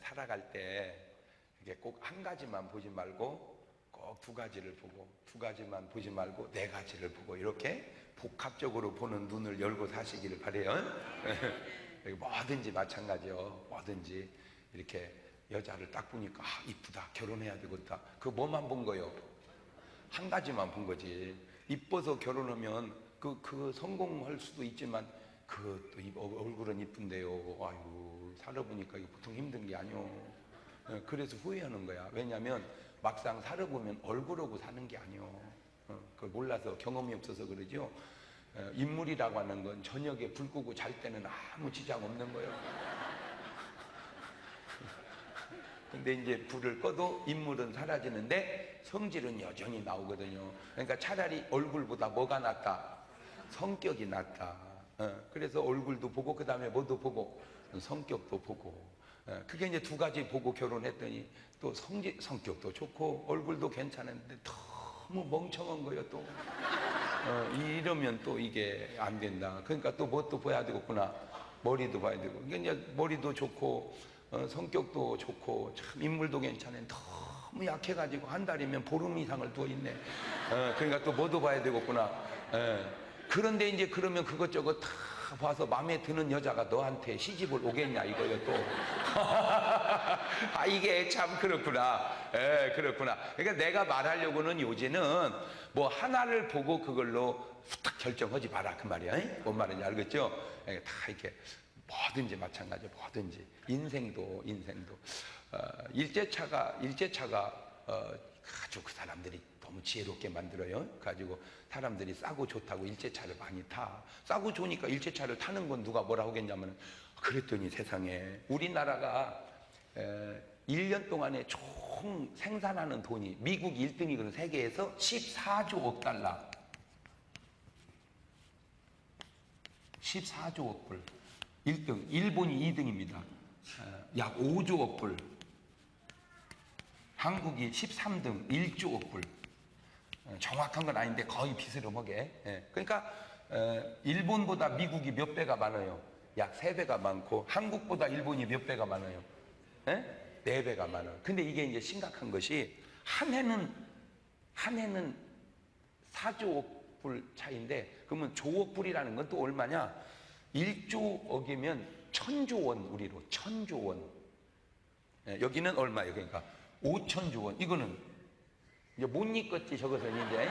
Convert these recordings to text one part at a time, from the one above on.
살아갈 때 이게 꼭 한 가지만 보지 말고 꼭 두 가지를 보고, 두 가지만 보지 말고 네 가지를 보고, 이렇게 복합적으로 보는 눈을 열고 사시기를 바래요. 뭐든지 마찬가지요. 뭐든지 이렇게 여자를 딱 보니까 이쁘다, 결혼해야 되겠다, 그 뭐만 본 거요? 한 가지만 본 거지. 이뻐서 결혼하면 그 성공할 수도 있지만 또 얼굴은 이쁜데요, 아이고 살아보니까 이거 보통 힘든 게 아니오. 그래서 후회하는 거야. 왜냐면 막상 살아보면 얼굴하고 사는 게 아니오. 그걸 몰라서, 경험이 없어서 그러죠. 인물이라고 하는 건 저녁에 불 끄고 잘 때는 아무 지장 없는 거예요. 근데 이제 불을 꺼도 인물은 사라지는데 성질은 여전히 나오거든요. 그러니까 차라리 얼굴보다 뭐가 낫다? 성격이 낫다. 그래서 얼굴도 보고, 그 다음에 뭐도 보고, 성격도 보고. 그게 이제 두 가지 보고 결혼했더니 또 성격도 좋고 얼굴도 괜찮은데 너무 멍청한 거예요, 또. 이러면 또 이게 안 된다. 그러니까 또 뭣도 봐야 되겠구나. 머리도 봐야 되고. 그러니까 이제 머리도 좋고 성격도 좋고 참 인물도 괜찮은, 너무 약해가지고 한 달이면 보름 이상을 누워있네. 그러니까 또 뭐도 봐야 되겠구나. 그런데 이제 그러면 그것저것 다 봐서 마음에 드는 여자가 너한테 시집을 오겠냐 이거요, 또. 이게 참 그렇구나. 그렇구나. 그러니까 내가 말하려고는 요지는 뭐 하나를 보고 그걸로 딱 결정하지 마라, 그 말이야. 뭔 말인지 알겠죠? 다 이렇게 뭐든지 마찬가지야. 뭐든지 인생도 일제차가 아주 그 사람들이 너무 지혜롭게 만들어요. 가지고 사람들이 싸고 좋다고 일제차를 많이 타. 싸고 좋으니까 일제차를 타는 건 누가 뭐라 하겠냐면, 그랬더니 세상에 우리나라가 1년 동안에 총 생산하는 돈이, 미국 1등이거든, 세계에서 14조 억 달러. 14조 억 불. 1등. 일본이 2등입니다. 약 5조 억 불. 한국이 13등, 1조 억 불. 정확한 건 아닌데 거의 비스름하게. 그러니까 일본보다 미국이 몇 배가 많아요? 약 3배가 많고, 한국보다 일본이 몇 배가 많아요? 4배가 많아요. 근데 이게 이제 심각한 것이, 한 해는 4조 억 불 차이인데, 그러면 조억 불이라는 건 또 얼마냐? 1조 억이면 1000조 원, 우리로 1000조 원. 여기는 얼마예요? 그러니까 5000조 원. 이거는 이제 못 읽겠지, 저것은 이제.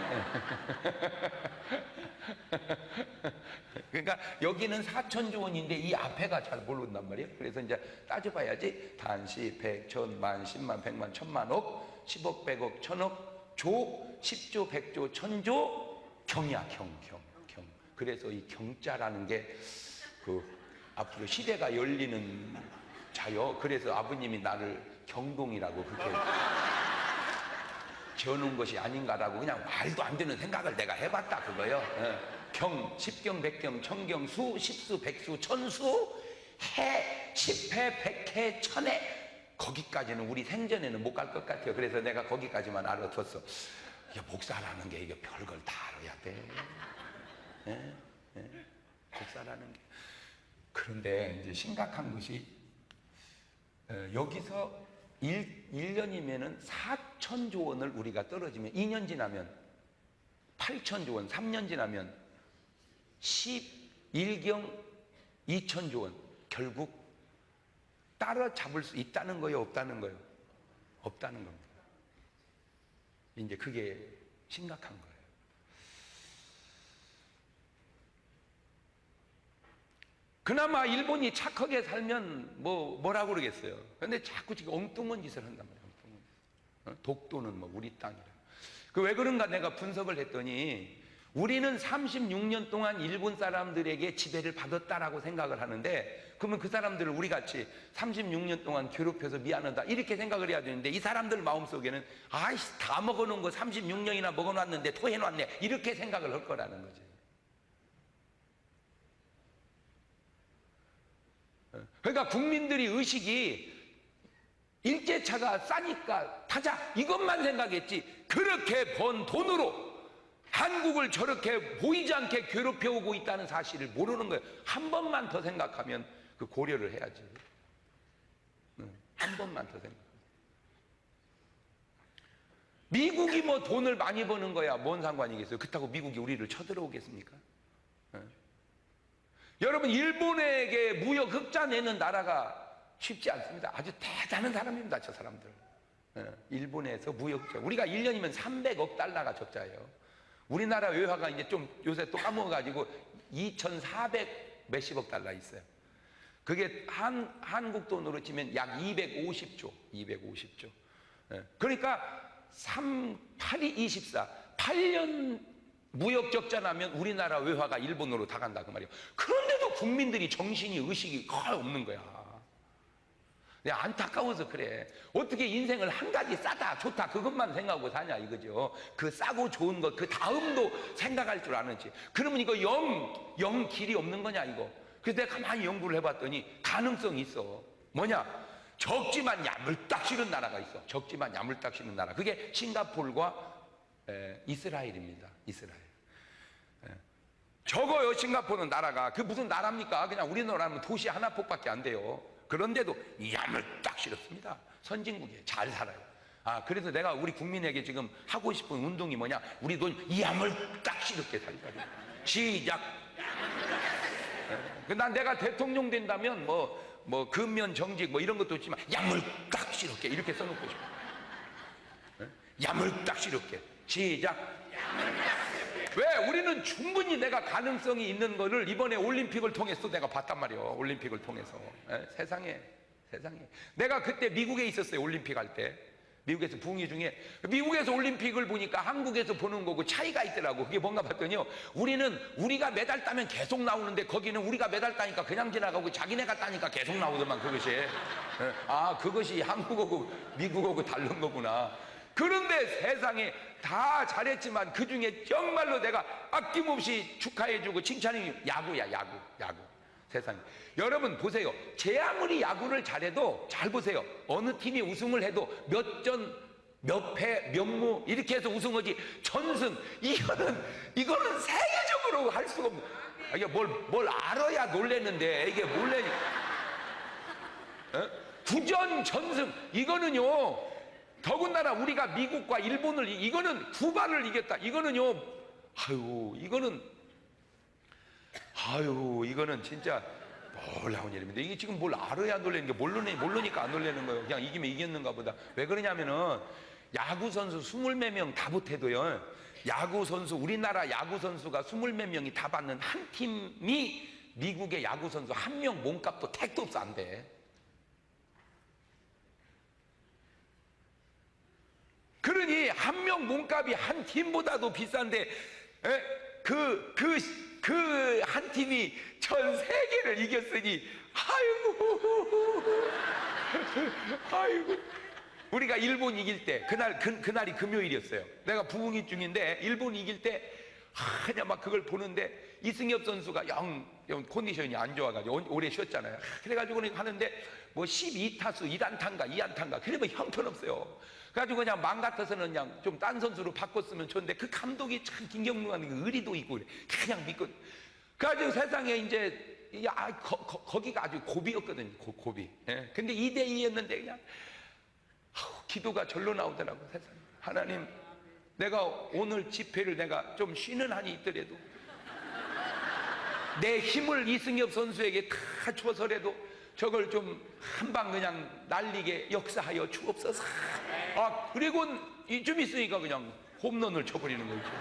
그러니까 여기는 4000조 원인데 이 앞에가 잘 모른단 말이에요. 그래서 이제 따져봐야지. 단시, 백, 천, 만, 십만, 백만, 천만, 억, 10억, 100억, 1000억, 조, 10조, 100조, 1000조, 경이야, 경. 그래서 이 경자라는 게 앞으로 시대가 열리는 자요. 그래서 아버님이 나를 경동이라고 그렇게 지어놓은 것이 아닌가라고, 그냥 말도 안 되는 생각을 내가 해봤다, 그거요. 경, 십경, 백경, 천경, 수, 십수, 백수, 천수, 해, 십해, 백해, 천해. 거기까지는 우리 생전에는 못 갈 것 같아요. 그래서 내가 거기까지만 알아뒀어. 이게 목사라는 게 이게 별걸 다 알아야 돼. 목사라는 게. 그런데 이제 심각한 것이, 여기서 1년이면은 4000조 원을 우리가 떨어지면, 2년 지나면 8000조 원, 3년 지나면 11경 2000조 원. 결국 따라잡을 수 있다는 거예요, 없다는 거예요? 없다는 겁니다. 이제 그게 심각한 거예요. 그나마 일본이 착하게 살면 뭐라고 그러겠어요. 근데 자꾸 지금 엉뚱한 짓을 한단 말이에요. 엉뚱한 짓. 독도는 우리 땅이라. 왜 그런가 내가 분석을 했더니, 우리는 36년 동안 일본 사람들에게 지배를 받았다라고 생각을 하는데, 그러면 그 사람들을 우리 같이 36년 동안 괴롭혀서 미안하다 이렇게 생각을 해야 되는데, 이 사람들 마음속에는 아이씨, 다 먹어놓은 거 36년이나 먹어놨는데 토해놨네, 이렇게 생각을 할 거라는 거지. 그러니까 국민들이 의식이 일제차가 싸니까 타자, 이것만 생각했지, 그렇게 번 돈으로 한국을 저렇게 보이지 않게 괴롭혀오고 있다는 사실을 모르는 거예요. 한 번만 더 생각하면 그 고려를 해야지. 한 번만 더 생각하세요. 미국이 뭐 돈을 많이 버는 거야 뭔 상관이겠어요? 그렇다고 미국이 우리를 쳐들어오겠습니까? 여러분, 일본에게 무역 흑자 내는 나라가 쉽지 않습니다. 아주 대단한 사람입니다, 저 사람들. 일본에서 무역 흑자. 우리가 1년이면 300억 달러가 적자예요. 우리나라 외화가 이제 좀 요새 또 까먹어가지고 2,400 몇십억 달러 있어요. 그게 한국 돈으로 치면 약 250조. 그러니까 8이 24. 8년 무역 적자 나면 우리나라 외화가 일본으로 다 간다 그 말이에요. 그런데도 국민들이 정신이 의식이 거의 없는 거야. 내가 안타까워서 그래. 어떻게 인생을 한 가지 싸다 좋다 그것만 생각하고 사냐 이거죠. 그 싸고 좋은 것 그 다음도 생각할 줄 아는지. 그러면 이거 영 길이 없는 거냐 이거. 그래서 내가 가만히 연구를 해봤더니 가능성이 있어. 뭐냐? 적지만 야물딱 싫은 나라가 있어. 적지만 야물딱 싫은 나라. 그게 싱가포르와 이스라엘입니다. 이스라엘. 적어요. 싱가포르는 나라가. 그 무슨 나라입니까? 그냥 우리나라는 도시 하나 폭밖에 안 돼요. 그런데도 야물딱 싫었습니다. 선진국이에요. 잘 살아요. 그래서 내가 우리 국민에게 지금 하고 싶은 운동이 뭐냐? 우리도 야물딱 싫게 살자. 시작. 난 내가 대통령 된다면 뭐 근면 정직 뭐 이런 것도 있지만 야물딱 싫게 이렇게 써놓고 싶어. 야물딱 싫게. 시작. 왜? 우리는 충분히 내가 가능성이 있는 거를 이번에 올림픽을 통해서 내가 봤단 말이에요. 올림픽을 통해서. 세상에. 내가 그때 미국에 있었어요. 올림픽 할 때. 미국에서 부흥회 중에 미국에서 올림픽을 보니까 한국에서 보는 거고 차이가 있더라고. 그게 뭔가 봤더니요. 우리가 메달 따면 계속 나오는데 거기는 우리가 메달 따니까 그냥 지나가고 자기네가 따니까 계속 나오더만 그것이. 그것이 한국하고 미국하고 다른 거구나. 그런데 세상에 다 잘했지만 그 중에 정말로 내가 아낌없이 축하해주고 칭찬이 야구야, 야구. 세상에. 여러분 보세요. 제 아무리 야구를 잘해도 잘 보세요. 어느 팀이 우승을 해도 몇 전, 몇 패, 몇 무 이렇게 해서 우승하지 전승 이거는 세계적으로 할 수가 없는. 이게 뭘 알아야 놀래는데 이게 몰래니. 구전 전승 이거는요. 더군다나 우리가 미국과 일본을 이거는 쿠바를 이겼다. 이거는요. 이거는 진짜 놀라운 일입니다. 이게 지금 뭘 알아야 놀라는 게 모르니까 안 놀라는 거예요. 그냥 이기면 이겼는가 보다. 왜 그러냐면은 야구 선수 20몇 명 다 못해도요. 우리나라 야구 선수가 20몇 명이 다 받는 한 팀이 미국의 야구 선수 한 명 몸값도 택도 없어 안 돼. 그러니 한 명 몸값이 한 팀보다도 비싼데 그 한 팀이 전 세계를 이겼으니 아이고 우리가 일본 이길 때 그날이 금요일이었어요. 내가 부흥회 중인데 일본 이길 때 그냥 막 그걸 보는데 이승엽 선수가 영 컨디션이 안 좋아가지고 오래 쉬었잖아요. 그래가지고 하는데 뭐 12타수 1안타인가 2안타인가 그러면 형편없어요. 그래가지고 그냥 마음 같아서는 그냥 좀 딴 선수로 바꿨으면 좋은데 그 감독이 참 김경무가 의리도 있고 그냥 믿고. 그래가지고 세상에 이제 거기가 아주 고비였거든요. 고비. 예. 근데 2대2였는데 그냥 기도가 절로 나오더라고. 세상에. 하나님, 내가 오늘 집회를 내가 좀 쉬는 한이 있더라도 내 힘을 이승엽 선수에게 다 줘서라도 저걸 좀 한 방 그냥 날리게 역사하여 주옵소서. 그리고 좀 있으니까 그냥 홈런을 쳐버리는 거죠.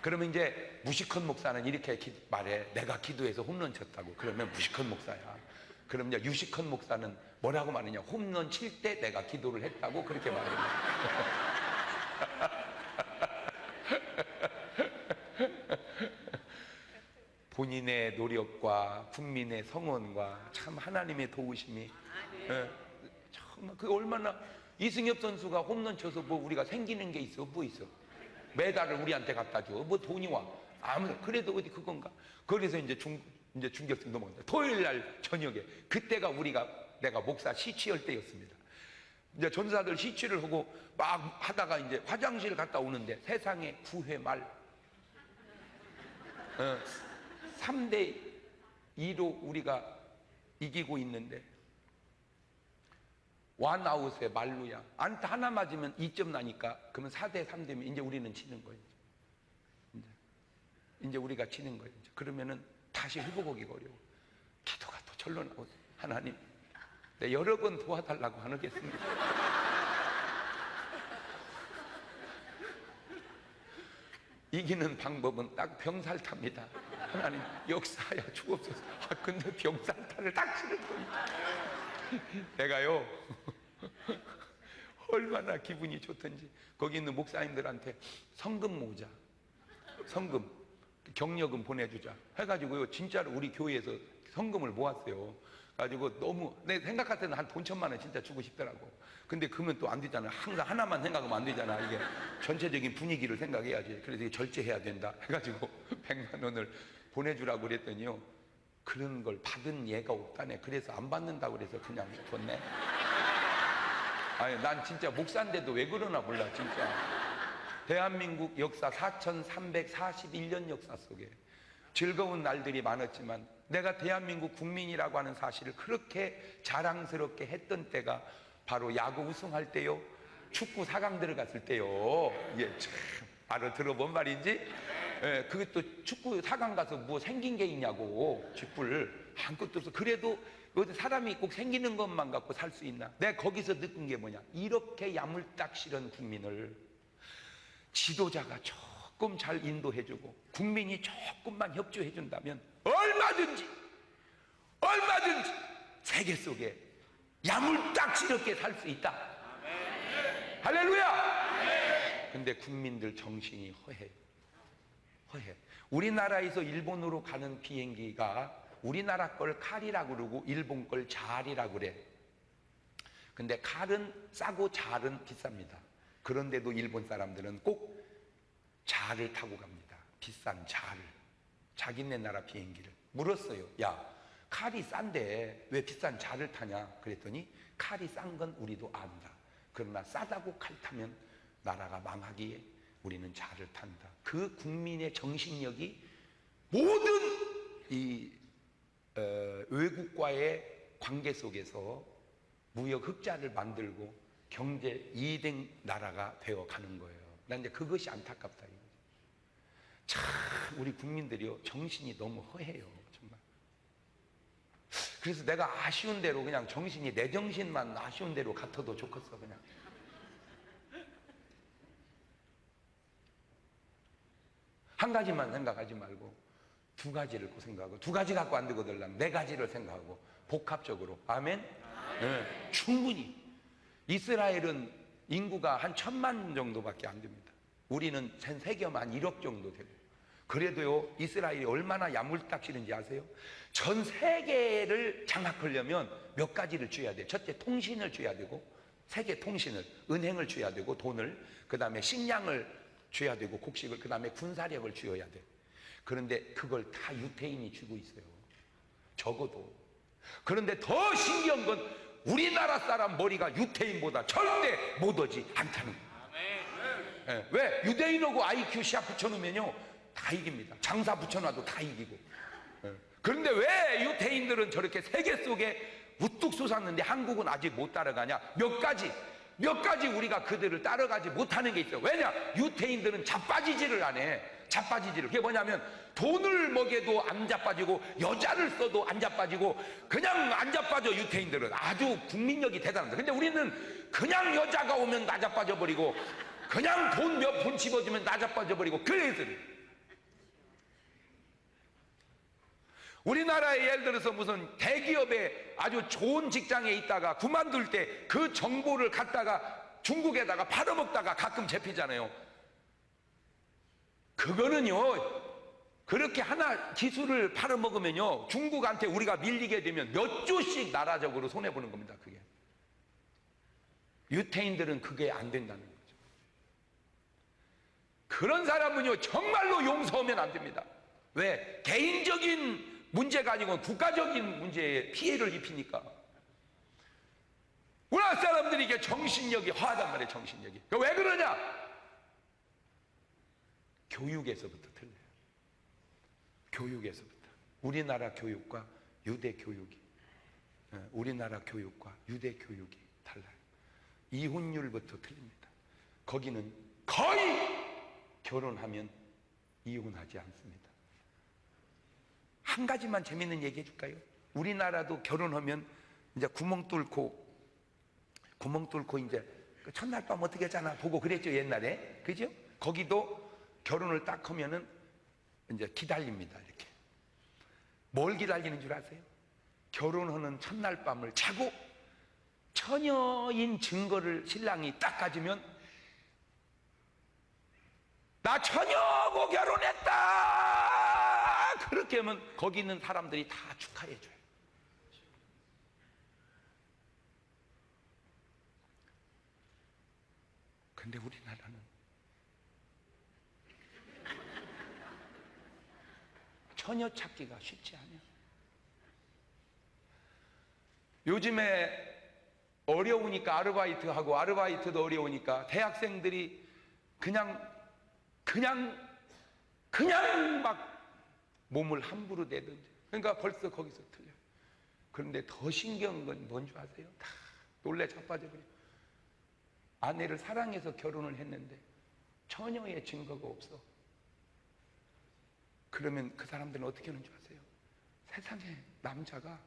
그러면 이제 무시컨 목사는 이렇게 말해. 내가 기도해서 홈런 쳤다고. 그러면 무시컨 목사야. 그럼 이제 유시컨 목사는 뭐라고 말하냐? 홈런 칠 때 내가 기도를 했다고 그렇게 말해요. 본인의 노력과 국민의 성원과 참 하나님의 도우심이 정말 그 얼마나. 이승엽 선수가 홈런 쳐서 뭐 우리가 생기는 게 있어? 뭐 있어? 메달을 우리한테 갖다 줘. 뭐 돈이 와. 그래도 어디 그건가? 그래서 이제 중격승 넘어간다. 토요일 날 저녁에 그때가 내가 목사 시취할 때였습니다. 이제 전사들 시취를 하고 막 하다가 이제 화장실 갔다 오는데 세상에 9회 말 3대2로 우리가 이기고 있는데 원아웃의 말루야. 안타 하나 맞으면 2점 나니까 그러면 4대 3 되면 이제 우리는 치는 거예요. 이제 우리가 치는 거예요. 그러면은 다시 회복하기 어려워. 기도가 또 절로 나오고, 하나님, 내 여러 번 도와달라고 하겠습니다. 이기는 방법은 딱 병살타입니다. 하나님, 역사하여 주옵소서. 근데 병살타를 딱 치는 거예요. 내가요 얼마나 기분이 좋던지 거기 있는 목사님들한테 성금 모으자, 성금 경력금 보내주자 해가지고요, 진짜로 우리 교회에서 성금을 모았어요. 가지고 너무 내 생각할 때는 한 돈 1,000만 원 진짜 주고 싶더라고. 근데 그러면 또 안 되잖아. 항상 하나만 생각하면 안 되잖아. 이게 전체적인 분위기를 생각해야지. 그래서 이게 절제해야 된다 해가지고 100만 원을 보내주라고 그랬더니요, 그런 걸 받은 예가 없다네. 그래서 안 받는다고 그래서 그냥 뒀네. 아니, 난 진짜 목사인데도 왜 그러나 몰라 진짜. 대한민국 역사 4341년 역사 속에 즐거운 날들이 많았지만 내가 대한민국 국민이라고 하는 사실을 그렇게 자랑스럽게 했던 때가 바로 야구 우승할 때요, 축구 4강 들어갔을 때요. 예, 참 알아 들어본 말인지. 예, 그것도 축구 4강 가서 뭐 생긴 게 있냐고. 쥐뿔 아무것도 없어. 그래도 어디 사람이 꼭 생기는 것만 갖고 살 수 있나. 내가 거기서 느낀 게 뭐냐, 이렇게 야물딱 실은 국민을 지도자가 조금 잘 인도해주고 국민이 조금만 협조해준다면 얼마든지 세계 속에 야물딱지럽게 살 수 있다. 할렐루야. 근데 국민들 정신이 허해. 우리나라에서 일본으로 가는 비행기가 우리나라 걸 칼이라고 그러고 일본 걸 자알이라고 그래. 근데 칼은 싸고 자알은 비쌉니다. 그런데도 일본 사람들은 꼭 자알을 타고 갑니다. 비싼 자알을. 자기네 나라 비행기를. 물었어요. 야, 칼이 싼데 왜 비싼 자알을 타냐 그랬더니 칼이 싼 건 우리도 안다. 그러나 싸다고 칼 타면 나라가 망하기에 우리는 자알을 탄다. 그 국민의 정신력이 모든 이 외국과의 관계 속에서 무역 흑자를 만들고 경제 2등 나라가 되어 가는 거예요. 난 이제 그것이 안타깝다. 참 우리 국민들이요, 정신이 너무 허해요. 정말. 그래서 내가 아쉬운 대로 그냥 정신이, 내 정신만 아쉬운 대로 같아도 좋겠어. 그냥 한 가지만 생각하지 말고 두 가지를 생각하고, 두 가지 갖고 안 되거든. 네 가지를 생각하고 복합적으로. 아멘. 네, 충분히. 이스라엘은 인구가 한 1,000만 정도밖에 안 됩니다. 우리는 한 세계만 한 1억 정도 되고. 그래도요, 이스라엘이 얼마나 야물딱지는지 아세요? 전 세계를 장악하려면 몇 가지를 줘야 돼요. 첫째, 통신을 줘야 되고, 세계 통신을, 은행을 줘야 되고, 돈을, 그 다음에 식량을 줘야 되고, 곡식을, 그 다음에 군사력을 줘야 돼. 그런데 그걸 다 유태인이 주고 있어요. 적어도. 그런데 더 신기한 건 우리나라 사람 머리가 유태인보다 절대 못오지 않다는 거예요. 네. 왜? 유대인하고 IQ 시합 붙여놓으면요 다 이깁니다. 장사 붙여놔도 다 이기고. 네. 그런데 왜 유태인들은 저렇게 세계 속에 우뚝 솟았는데 한국은 아직 못 따라가냐? 몇 가지 우리가 그들을 따라가지 못하는 게 있어요. 왜냐? 유태인들은 자빠지지를 안 해. 자빠지지를. 그게 뭐냐면 돈을 먹여도 안 자빠지고 여자를 써도 안 자빠지고 그냥 안 자빠져. 유태인들은 아주 국민력이 대단합니다. 근데 우리는 그냥 여자가 오면 나 자빠져 버리고 그냥 돈 몇 푼 집어주면 나 자빠져 버리고. 그래서 우리나라에 예를 들어서 무슨 대기업에 아주 좋은 직장에 있다가 그만둘 때 그 정보를 갖다가 중국에다가 팔아먹다가 가끔 잡히잖아요. 그거는요, 그렇게 하나 기술을 팔아먹으면요 중국한테 우리가 밀리게 되면 몇 조씩 나라적으로 손해보는 겁니다. 그게. 유태인들은 그게 안 된다는 거죠. 그런 사람은요 정말로 용서하면 안 됩니다. 왜? 개인적인 문제가 아니고 국가적인 문제에 피해를 입히니까. 우리나라 사람들이 이게 정신력이 허하단 말이에요. 정신력이. 왜 그러냐? 교육에서부터 틀려요. 교육에서부터. 우리나라 교육과 유대 교육이, 우리나라 교육과 유대 교육이 달라요. 이혼율부터 틀립니다. 거기는 거의 결혼하면 이혼하지 않습니다. 한 가지만 재밌는 얘기 해줄까요? 우리나라도 결혼하면 이제 구멍 뚫고 이제 그 첫날 밤 어떻게 하잖아 보고 그랬죠, 옛날에. 그죠? 거기도 결혼을 딱 하면은 이제 기다립니다. 이렇게. 뭘 기다리는 줄 아세요? 결혼하는 첫날 밤을 자고 처녀인 증거를 신랑이 딱 가지면 나 처녀하고 결혼했다! 그렇게 하면 거기 있는 사람들이 다 축하해줘요. 근데 우리나라는 처녀 찾기가 쉽지 않아요. 요즘에 어려우니까 아르바이트하고, 아르바이트도 어려우니까 대학생들이 그냥 막 몸을 함부로 내든지. 그러니까 벌써 거기서 틀려요. 그런데 더 신기한 건 뭔지 아세요? 다 놀래 자빠져버려요. 아내를 사랑해서 결혼을 했는데 처녀의 증거가 없어. 그러면 그 사람들은 어떻게 하는 줄 아세요? 세상에 남자가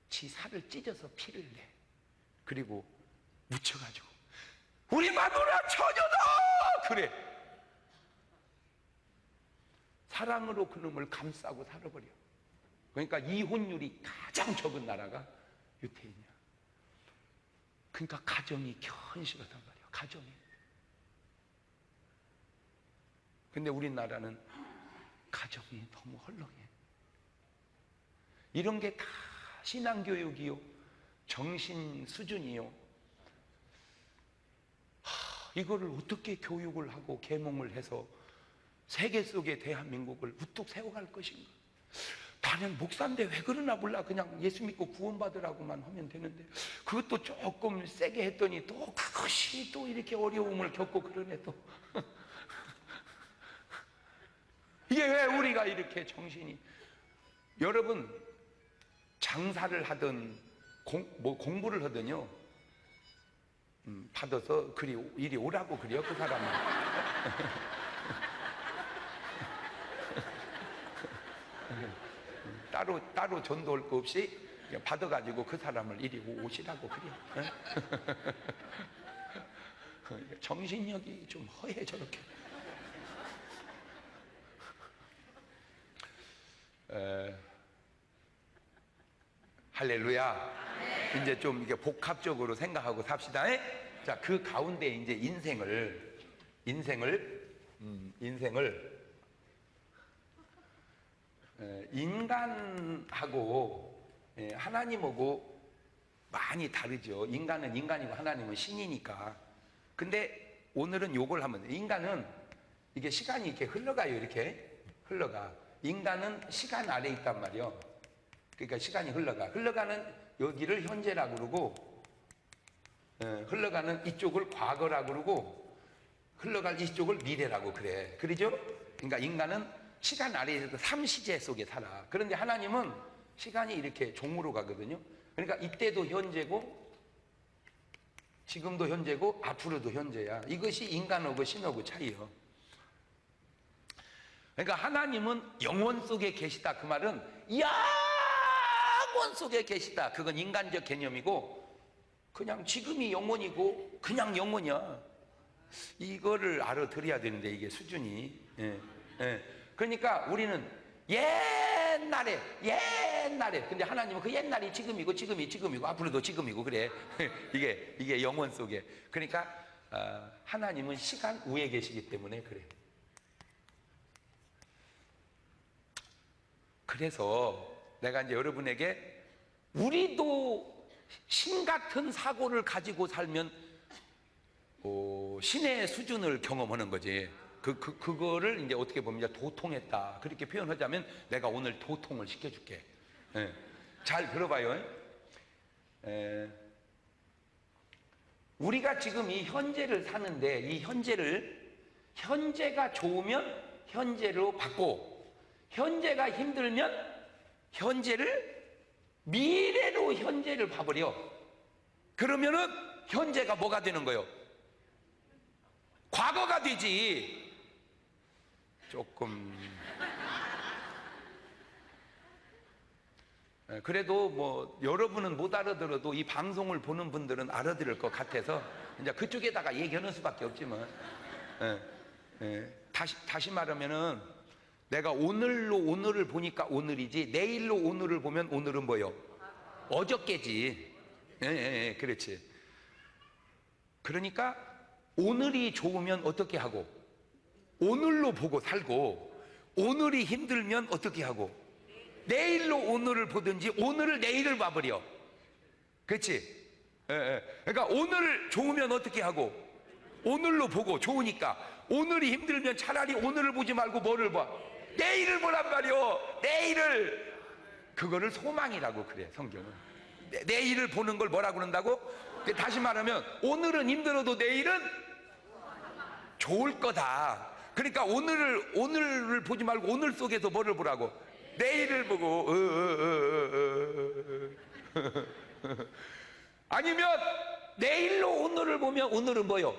지 살을 찢어서 피를 내. 그리고 묻혀가지고 우리 마누라 처녀다! 그래. 사랑으로 그놈을 감싸고 살아버려. 그러니까 이혼율이 가장 적은 나라가 유태인이야. 그러니까 가정이 견실하단 말이야. 가정이. 근데 우리나라는 가정이 너무 헐렁해. 이런 게 다 신앙교육이요, 정신 수준이요. 이거를 어떻게 교육을 하고 계몽을 해서 세계 속의 대한민국을 우뚝 세워갈 것인가? 나는 목사인데 왜 그러나 몰라. 그냥 예수 믿고 구원받으라고만 하면 되는데 그것도 조금 세게 했더니 또 그것이 또 이렇게 어려움을 겪고 그러네 또. 이게 왜 우리가 이렇게 정신이. 여러분, 장사를 하든 공부를 하든요, 받아서 그리 이리 오라고 그래요, 그 사람은. 따로 전도할 거 없이 그냥 받아가지고 그 사람을 이리 오시라고 그래요. 정신력이 좀 허해 저렇게. 할렐루야. 이제 좀 이게 복합적으로 생각하고 삽시다. 자, 그 가운데 이제 인생을 인간하고 하나님하고 많이 다르죠. 인간은 인간이고 하나님은 신이니까. 근데 오늘은 요걸 하면, 인간은 이게 시간이 이렇게 흘러가요. 이렇게 흘러가. 인간은 시간 아래에 있단 말이요. 그러니까 시간이 흘러가는 여기를 현재라고 그러고, 흘러가는 이쪽을 과거라고 그러고, 흘러갈 이쪽을 미래라고 그래. 그러죠? 그러니까 인간은 시간 아래에서 삼시제 속에 살아. 그런데 하나님은 시간이 이렇게 종으로 가거든요. 그러니까 이때도 현재고, 지금도 현재고, 앞으로도 현재야. 이것이 인간하고 신하고 차이요. 그러니까 하나님은 영원 속에 계시다. 그 말은 영원 속에 계시다. 그건 인간적 개념이고, 그냥 지금이 영원이고 그냥 영원이야. 이거를 알아들어야 되는데, 이게 수준이. 그러니까 우리는 옛날에. 근데 하나님은 그 옛날이 지금이고 앞으로도 지금이고 그래. 이게 영원 속에. 그러니까 하나님은 시간 위에 계시기 때문에 그래. 그래서 내가 이제 여러분에게, 우리도 신 같은 사고를 가지고 살면 신의 수준을 경험하는 거지. 그거를 이제 어떻게 보면 이제 도통했다, 그렇게 표현하자면 내가 오늘 도통을 시켜줄게. 잘 들어봐요. 우리가 지금 이 현재를 사는데, 이 현재가 좋으면 현재로 받고, 현재가 힘들면 미래로 현재를 봐버려. 그러면은 현재가 뭐가 되는 거예요? 과거가 되지. 조금 그래도 뭐 여러분은 못 알아들어도 이 방송을 보는 분들은 알아들을 것 같아서 이제 그쪽에다가 얘기하는 수밖에 없지만, 다시 말하면은 내가 오늘로 오늘을 보니까 오늘이지, 내일로 오늘을 보면 오늘은 뭐요? 어저께지. 그렇지. 그러니까 오늘이 좋으면 어떻게 하고, 오늘로 보고 살고, 오늘이 힘들면 어떻게 하고, 내일로 오늘을 보든지 오늘을 내일을 봐버려. 그렇지? 그러니까 오늘 좋으면 어떻게 하고, 오늘로 보고, 좋으니까. 오늘이 힘들면 차라리 오늘을 보지 말고 뭐를 봐? 내일을 보란 말이요. 내일을. 그거를 소망이라고 그래, 성경은. 내일을 보는 걸 뭐라고 그런다고? 다시 말하면 오늘은 힘들어도 내일은 좋을 거다. 그러니까 오늘을 보지 말고 오늘 속에서 뭐를 보라고? 내일을 보고. 아니면 내일로 오늘을 보면 오늘은 뭐요?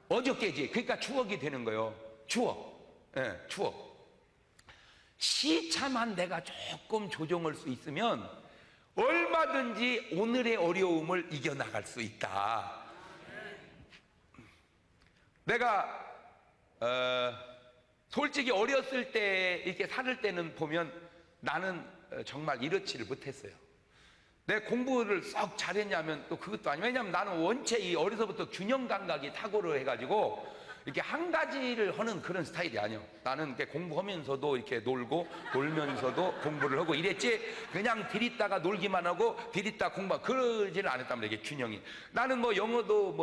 어저께지. 그러니까 추억이 되는 거예요. 추억. 추억. 시차만 내가 조금 조정할 수 있으면 얼마든지 오늘의 어려움을 이겨나갈 수 있다. 내가 솔직히 어렸을 때 이렇게 살을 때는 보면 나는 정말 이렇지를 못했어요. 내 공부를 썩 잘했냐면 또 그것도 아니고, 왜냐면 나는 원체 이 어려서부터 균형 감각이 탁월해 해가지고 이렇게 한 가지를 하는 그런 스타일이 아니야. 나는 이렇게 공부하면서도 이렇게 놀고, 놀면서도 공부를 하고 이랬지, 그냥 들이다가 놀기만 하고 들이다 공부 그러지는 않았단 말이야. 이게 균형이. 나는 뭐 영어도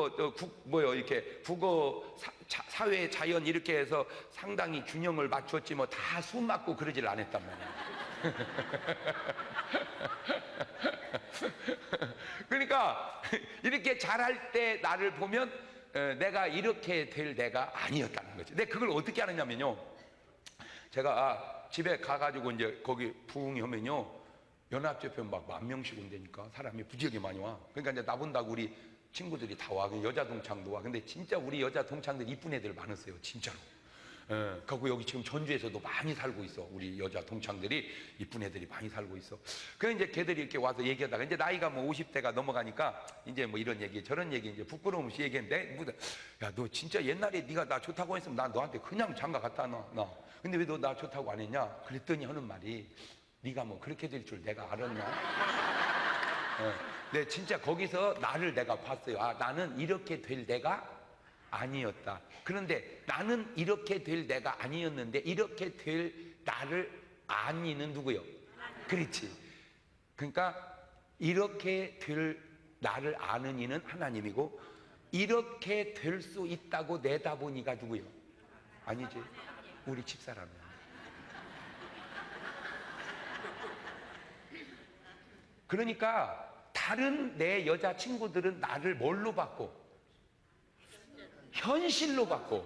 이렇게 국어, 사회, 자연 이렇게 해서 상당히 균형을 맞췄지 뭐 다 숨 맞고 그러지를 않았단 말이야. 그러니까 이렇게 잘할 때 나를 보면 내가 이렇게 될 내가 아니었다는 거지. 근데 그걸 어떻게 하느냐면요, 제가 집에 가가지고 이제 거기 부흥이 하면요, 연합제편 막 10,000명씩 온다니까. 사람이 부지하게 많이 와. 그러니까 이제 나 본다고 우리 친구들이 다 와. 여자 동창도 와. 근데 진짜 우리 여자 동창들 이쁜 애들 많았어요, 진짜로. 그리고 여기 지금 전주에서도 많이 살고 있어. 우리 여자 동창들이 이쁜 애들이 많이 살고 있어. 그래 이제 걔들이 이렇게 와서 얘기하다가 이제 나이가 뭐 50대가 넘어가니까 이제 뭐 이런 얘기 저런 얘기 이제 부끄러움 없이 얘기했는데, 야 너 진짜 옛날에 네가 나 좋다고 했으면 나 너한테 그냥 장가 갔다 나. 근데 왜 너 나 좋다고 안 했냐? 그랬더니 하는 말이, 네가 뭐 그렇게 될 줄 내가 알았냐? 네, 진짜 거기서 나를 내가 봤어요. 아, 나는 이렇게 될 내가 아니었다. 그런데 나는 이렇게 될 내가 아니었는데 이렇게 될 나를 아니는 누구요? 그렇지. 그러니까 이렇게 될 나를 아는 이는 하나님이고, 이렇게 될 수 있다고 내다보니가 누구요? 아니지, 우리 집사람이야. 그러니까 다른 내 여자친구들은 나를 뭘로 봤고? 현실로 봤고,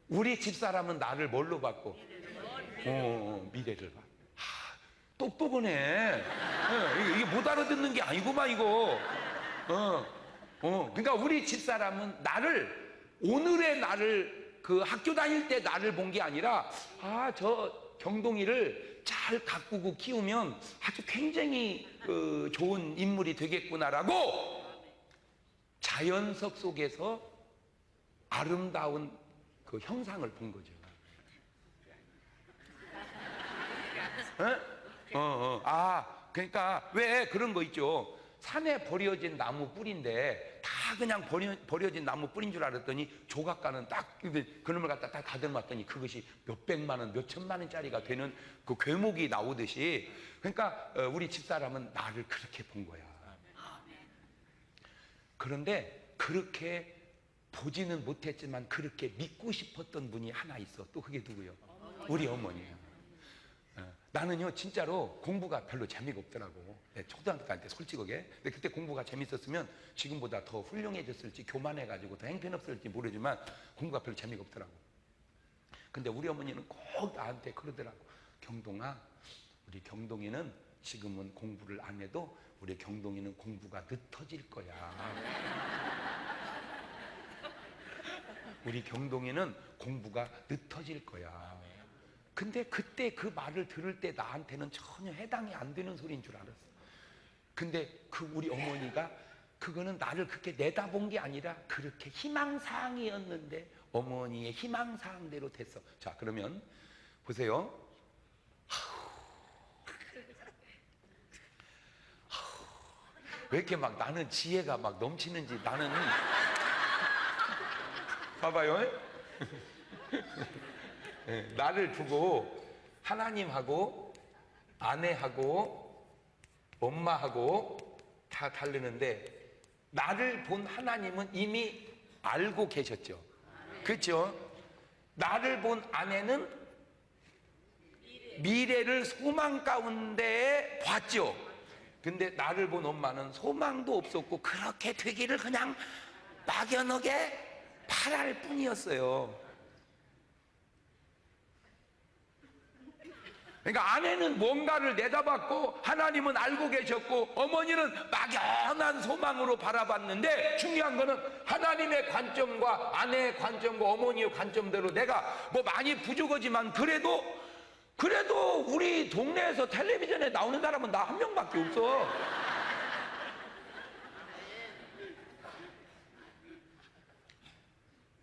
우리 집사람은 나를 뭘로 봤고? 미래를 봐. 똑똑하네. 이게 못 알아듣는 게 아니구만 이거. 그러니까 우리 집사람은 나를, 오늘의 나를, 그 학교 다닐 때 나를 본 게 아니라, 저 경동이를 잘 가꾸고 키우면 아주 굉장히 좋은 인물이 되겠구나라고 자연석 속에서 아름다운 그 형상을 본 거죠. 그러니까 왜 그런 거 있죠. 산에 버려진 나무 뿌리인데 다 그냥 버려진 나무 뿌린 줄 알았더니 조각가는 딱 그놈을 갖다 딱 다듬었더니 그것이 몇백만 원, 몇천만 원짜리가 되는 그 괴목이 나오듯이, 그러니까 우리 집사람은 나를 그렇게 본 거야. 그런데 그렇게 보지는 못했지만 그렇게 믿고 싶었던 분이 하나 있어. 또 그게 누구요? 우리 어머니예요. 나는요 진짜로 공부가 별로 재미가 없더라고. 초등학교 때 솔직하게. 근데 그때 공부가 재밌었으면 지금보다 더 훌륭해졌을지, 교만해가지고 더 형편없을지 모르지만 공부가 별로 재미가 없더라고. 근데 우리 어머니는 꼭 나한테 그러더라고. 경동아, 우리 경동이는 지금은 공부를 안 해도 우리 경동이는 공부가 늦어질 거야. 우리 경동이는 공부가 늦어질 거야. 근데 그때 그 말을 들을 때 나한테는 전혀 해당이 안 되는 소리인 줄 알았어. 근데 그 우리 어머니가 그거는 나를 그렇게 내다본 게 아니라 그렇게 희망사항이었는데 어머니의 희망사항대로 됐어. 자, 그러면 보세요. 왜 이렇게 막 나는 지혜가 막 넘치는지. 나는 봐봐요. 나를 두고 하나님하고 아내하고 엄마하고 다 다르는데, 나를 본 하나님은 이미 알고 계셨죠. 그렇죠? 나를 본 아내는 미래를 소망 가운데 봤죠. 근데 나를 본 엄마는 소망도 없었고 그렇게 되기를 그냥 막연하게 바랄 뿐이었어요. 그러니까 아내는 뭔가를 내다봤고 하나님은 알고 계셨고 어머니는 막연한 소망으로 바라봤는데, 중요한 거는 하나님의 관점과 아내의 관점과 어머니의 관점대로 내가 뭐 많이 부족하지만 그래도 우리 동네에서 텔레비전에 나오는 사람은 나 한 명밖에 없어.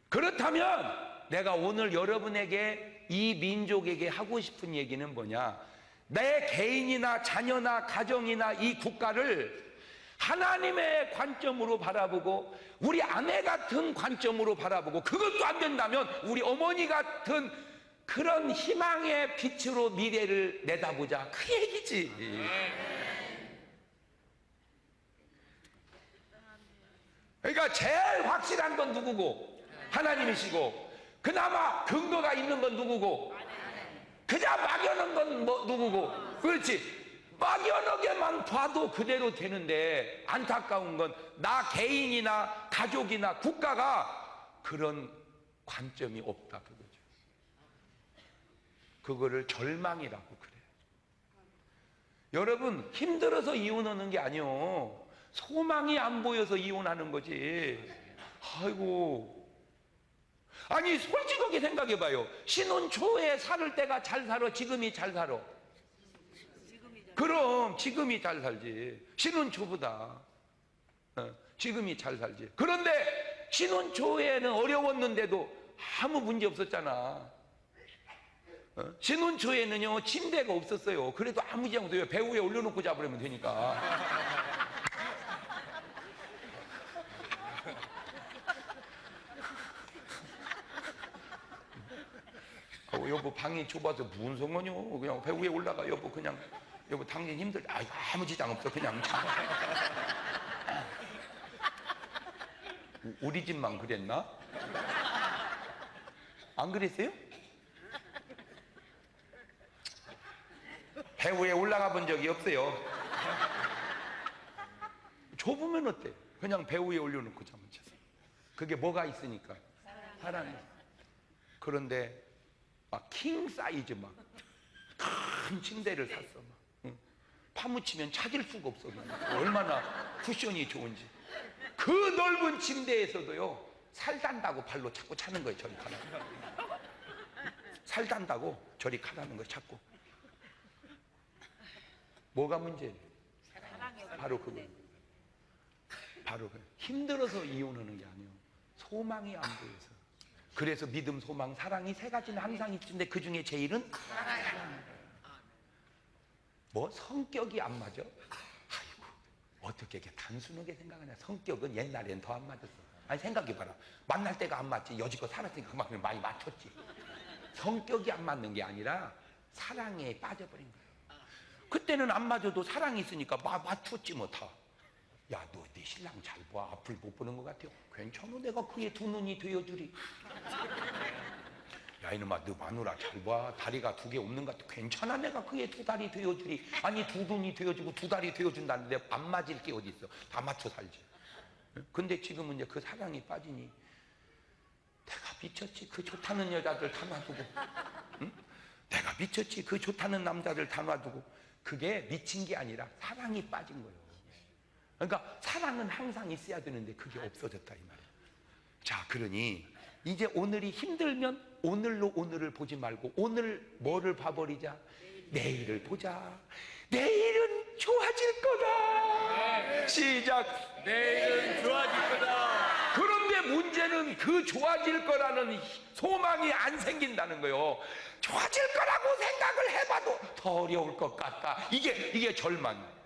그렇다면 내가 오늘 여러분에게, 이 민족에게 하고 싶은 얘기는 뭐냐? 내 개인이나 자녀나 가정이나 이 국가를 하나님의 관점으로 바라보고 우리 아내 같은 관점으로 바라보고, 그것도 안 된다면 우리 어머니 같은 그런 희망의 빛으로 미래를 내다보자, 그 얘기지. 그러니까 제일 확실한 건 누구고? 하나님이시고, 그나마 근거가 있는 건 누구고? 그냥 막연한 건 뭐 누구고? 그렇지. 막연하게만 봐도 그대로 되는데, 안타까운 건 나 개인이나 가족이나 국가가 그런 관점이 없다, 그거죠. 그거를 절망이라고 그래요. 여러분, 힘들어서 이혼하는 게 아니요, 소망이 안 보여서 이혼하는 거지. 아이고, 아니 솔직하게 생각해봐요. 신혼 초에 살을 때가 잘 살아? 지금이 잘 살아? 그럼 지금이 잘 살지. 신혼 초보다 지금이 잘 살지. 그런데 신혼 초에는 어려웠는데도 아무 문제 없었잖아. 신혼 초에는요 침대가 없었어요. 그래도 아무 이상 없어요. 배 위에 올려놓고 자버리면 되니까. 여보 방이 좁아서 무슨 상관이요? 그냥 배 위에 올라가. 여보 그냥, 여보 당신 힘들. 아무 지장 없어. 그냥 자. 우리 집만 그랬나? 안 그랬어요? 배 위에 올라가 본 적이 없어요. 좁으면 어때? 그냥 배 위에 올려놓고 자면 되지. 그게 뭐가 있으니까? 사랑이. 그런데 막 킹 사이즈 막 큰 침대를 샀어. 막 파묻히면 찾을 수가 없어. 얼마나 쿠션이 좋은지. 그 넓은 침대에서도요 살 단다고 발로 자꾸 차는 거예요. 저리 가라고. 살 단다고 저리 가라는 거예요. 자꾸. 뭐가 문제예요? 바로 그거. 바로 그 힘들어서 이혼하는 게 아니에요. 소망이 안 보여서. 그래서 믿음, 소망, 사랑이 세 가지는 항상 있는데 그 중에 제일은 사랑. 뭐 성격이 안 맞아? 아이고 어떻게 이렇게 단순하게 생각하냐. 성격은 옛날엔 더 안 맞았어. 아니 생각해봐라. 만날 때가 안 맞지. 여지껏 살았으니까 그만큼 많이 맞췄지. 성격이 안 맞는 게 아니라 사랑에 빠져버린 거야. 그때는 안 맞아도 사랑이 있으니까 맞췄지 뭐 다. 야, 너 네 신랑 잘 봐. 앞을 못 보는 것 같아요. 괜찮아. 내가 그의 두 눈이 되어주리. 야, 이놈아, 너 마누라 잘 봐. 다리가 두 개 없는 것 같아. 괜찮아. 내가 그의 두 다리 되어주리. 아니, 두 눈이 되어주고 두 다리 되어준다는데 안 맞을 게 어디 있어. 다 맞춰 살지. 근데 지금은 이제 그 사랑이 빠지니 내가 미쳤지. 그 좋다는 여자들 다 놔두고. 응? 내가 미쳤지. 그 좋다는 남자들 다 놔두고. 그게 미친 게 아니라 사랑이 빠진 거예요. 그러니까 사랑은 항상 있어야 되는데 그게 없어졌다 이 말이야. 자, 그러니 이제 오늘이 힘들면 오늘로 오늘을 보지 말고 오늘 뭐를 봐버리자? 내일을 보자. 내일은 좋아질 거다. 시작. 내일은 좋아질 거다. 그런데 문제는 그 좋아질 거라는 소망이 안 생긴다는 거예요. 좋아질 거라고 생각을 해봐도 더 어려울 것 같다. 이게 절망이에요.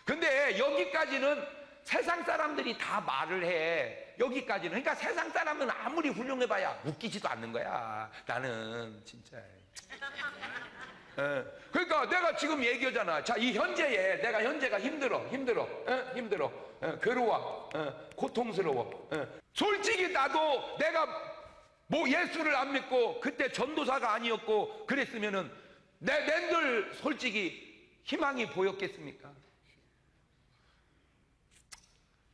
근데 여기까지는 세상 사람들이 다 말을 해. 여기까지는. 그러니까 세상 사람은 아무리 훌륭해봐야 웃기지도 않는 거야. 나는 진짜. 그러니까 내가 지금 얘기하잖아. 자, 이 현재에 내가 현재가 힘들어. 괴로워. 고통스러워. 솔직히 나도 내가 뭐 예수를 안 믿고 그때 전도사가 아니었고 그랬으면은 낸들 솔직히 희망이 보였겠습니까?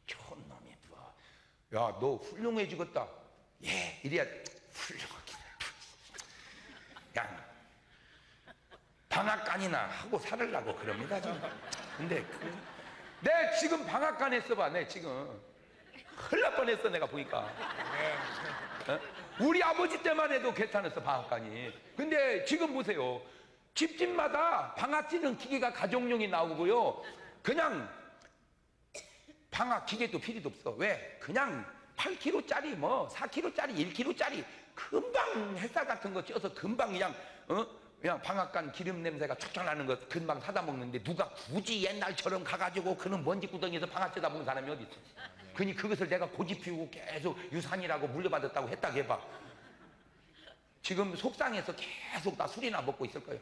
좋은 놈이 뭐. 야, 너 훌륭해지겠다. 예, 이래야 훌륭하긴 해. 야, 방앗간이나 하고 살으려고 그럽니다, 지금. 근데 내 지금 방앗간 했어봐. 내 지금 큰일 날 뻔했어. 내가 보니까. 어? 우리 아버지 때만 해도 괜찮았어, 방앗간이. 근데 지금 보세요. 집집마다 방앗 찌는 기계가 가정용이 나오고요. 그냥 방앗 기계도 필요도 없어. 왜? 그냥 8kg짜리 뭐 4kg짜리 1kg짜리 금방 햇살 같은 거 쪄서 금방 그냥 방앗간 기름 냄새가 촉촉 나는 거 금방 사다 먹는데 누가 굳이 옛날처럼 가가지고 그런 먼지 구덩이에서 방앗 쪄다 먹는 사람이 어디 있어? 그니 그것을 내가 고집 피우고 계속 유산이라고 물려받았다고 했다고 해봐. 지금 속상해서 계속 나 술이나 먹고 있을 거예요.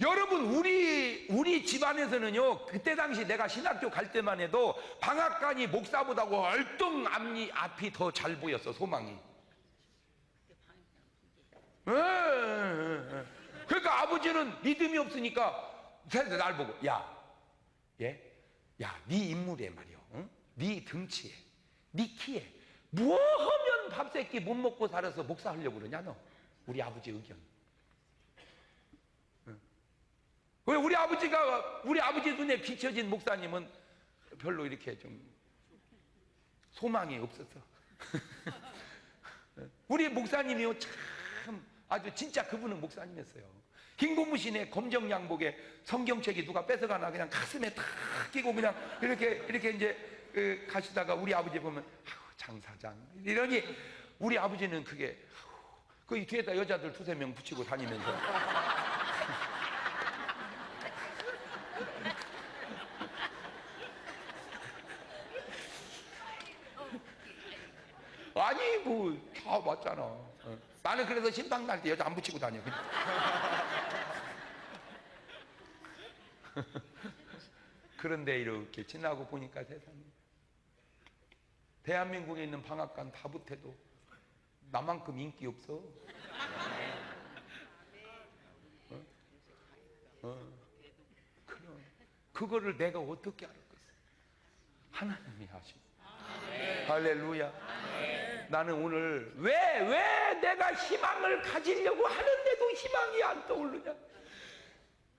여러분, 우리 집안에서는요, 그때 당시 내가 신학교 갈 때만 해도 방앗간이 목사보다고 얼뚱 앞이 더 잘 보였어, 소망이. 그러니까 아버지는 믿음이 없으니까 날 보고, 네 인물에 말이야, 네 등치에, 네 키에 뭐 하면 밥새끼 못 먹고 살아서 목사하려고 그러냐 너? 우리 아버지 의견. 왜 우리 아버지 눈에 비춰진 목사님은 별로 이렇게 좀 소망이 없었어. 우리 목사님이요, 참 아주 진짜 그분은 목사님이었어요. 흰 고무신에 검정 양복에 성경책이 누가 뺏어가나 그냥 가슴에 탁 끼고 그냥 이렇게 이제 가시다가 우리 아버지 보면 장 사장 이러니 우리 아버지는 그게 그 뒤에다 여자들 2-3명 붙이고 다니면서 아니 뭐 다 맞잖아. 나는 그래서 신방 날 때 여자 안 붙이고 다녀. 그런데 이렇게 지나고 보니까 세상에 대한민국에 있는 방앗간 다 붙어도 나만큼 인기 없어. 그럼 그거를 내가 어떻게 알았겠어? 하나님이 하시고. 할렐루야. 나는 오늘 왜 내가 희망을 가지려고 하는데도 희망이 안 떠오르냐?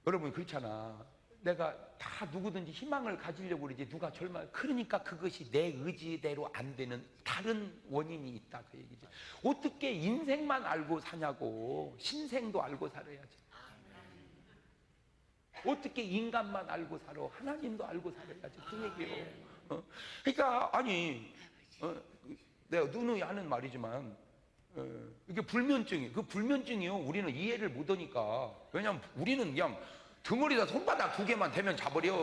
여러분 그렇잖아. 내가 다 누구든지 희망을 가지려고 그러지 누가 그러니까 그것이 내 의지대로 안 되는 다른 원인이 있다 그 얘기지. 어떻게 인생만 알고 사냐고. 신생도 알고 살아야지. 어떻게 인간만 알고 살아. 하나님도 알고 살아야지 그 얘기예요. 그러니까 아니 내가 누누이 하는 말이지만 이게 불면증이에요. 그 불면증이요, 우리는 이해를 못하니까. 왜냐면 우리는 그냥 등허리다 손바닥 2개만 대면 자버려.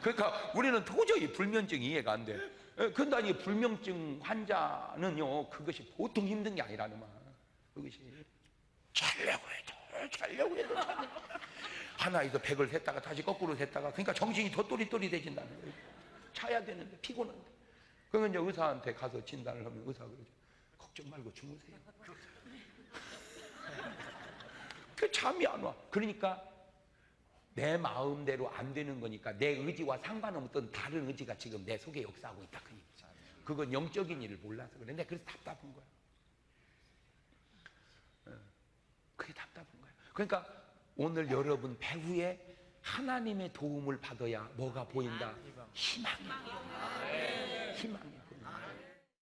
그러니까 우리는 도저히 불면증 이해가 안 돼. 근데 아니 불면증 환자는요, 그것이 보통 힘든 게 아니라는 말. 그것이 자려고 해도 하나에서 100을 셌다가 다시 거꾸로 셌다가 그러니까 정신이 더 또릿또릿해진다는 거예요. 자야 되는데 피곤한데. 그러면 이제 의사한테 가서 진단을 하면 의사가 그러죠. 걱정 말고 주무세요. 그 잠이 안 와. 그러니까 내 마음대로 안 되는 거니까 내 의지와 상관없던 다른 의지가 지금 내 속에 역사하고 있다 그 얘기죠. 그건 영적인 일을 몰라서 그래. 내가 그래서 답답한 거야. 그게 답답한 거예요. 그러니까 오늘 여러분 배후에 하나님의 도움을 받아야 뭐가 보인다? 희망이.